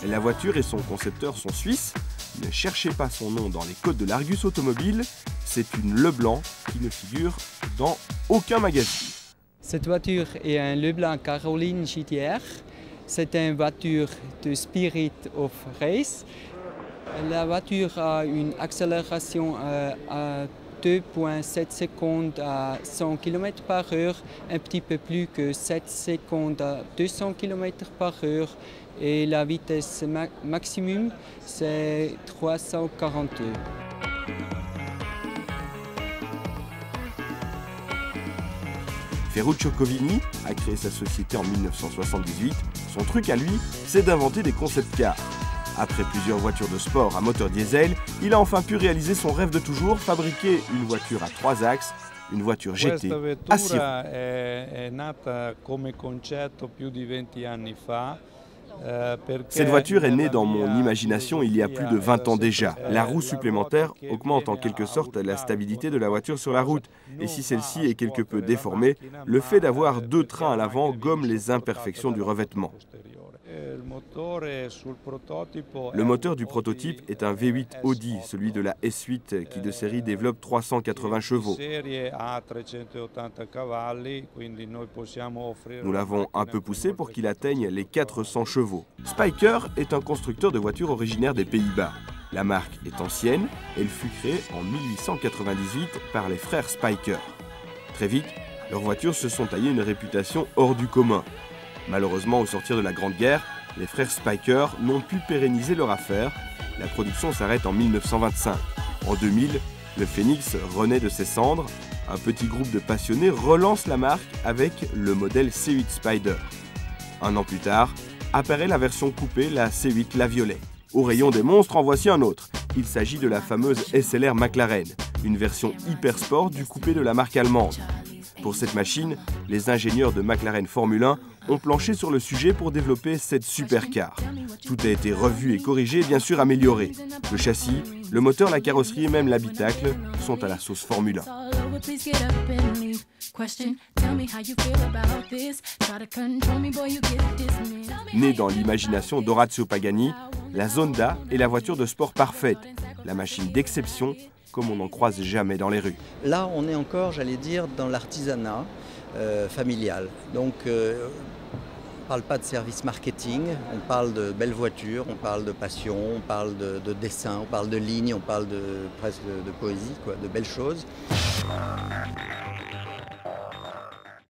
La voiture et son concepteur sont suisses. Ne cherchez pas son nom dans les codes de l'Argus Automobile. C'est une Leblanc qui ne figure dans aucun magazine. Cette voiture est un Leblanc Caroline GTR. C'est une voiture de Spirit of Race. La voiture a une accélération à 2,7 secondes à 100 km/h, un petit peu plus que 7 secondes à 200 km/h. Et la vitesse maximum, c'est 342. Ferruccio Covini a créé sa société en 1978. Son truc à lui, c'est d'inventer des concept cars. Après plusieurs voitures de sport à moteur diesel, il a enfin pu réaliser son rêve de toujours, fabriquer une voiture à 3 axes, une voiture GT à 6 roues. Cette voiture est née dans mon imagination il y a plus de 20 ans déjà. La roue supplémentaire augmente en quelque sorte la stabilité de la voiture sur la route. Et si celle-ci est quelque peu déformée, le fait d'avoir 2 trains à l'avant gomme les imperfections du revêtement. Le moteur du prototype est un V8 Audi, celui de la S8 qui de série développe 380 chevaux. Nous l'avons un peu poussé pour qu'il atteigne les 400 chevaux. Spyker est un constructeur de voitures originaire des Pays-Bas. La marque est ancienne, elle fut créée en 1898 par les frères Spyker. Très vite, leurs voitures se sont taillées une réputation hors du commun. Malheureusement, au sortir de la Grande Guerre, les frères Spyker n'ont pu pérenniser leur affaire. La production s'arrête en 1925. En 2000, le Phoenix renaît de ses cendres. Un petit groupe de passionnés relance la marque avec le modèle C8 Spider. Un an plus tard, apparaît la version coupée, la C8 La Violet. Au rayon des monstres, en voici un autre. Il s'agit de la fameuse SLR McLaren, une version hyper sport du coupé de la marque allemande. Pour cette machine, les ingénieurs de McLaren Formule 1 ont planché sur le sujet pour développer cette supercar. Tout a été revu et corrigé et bien sûr amélioré. Le châssis, le moteur, la carrosserie et même l'habitacle sont à la sauce Formule 1. Née dans l'imagination d'Orazio Pagani, la Zonda est la voiture de sport parfaite, la machine d'exception comme on n'en croise jamais dans les rues. Là, on est encore, j'allais dire, dans l'artisanat familial. Donc, on ne parle pas de service marketing, on parle de belles voitures, on parle de passion, on parle de dessin, on parle de lignes, on parle presque de poésie, quoi, de belles choses.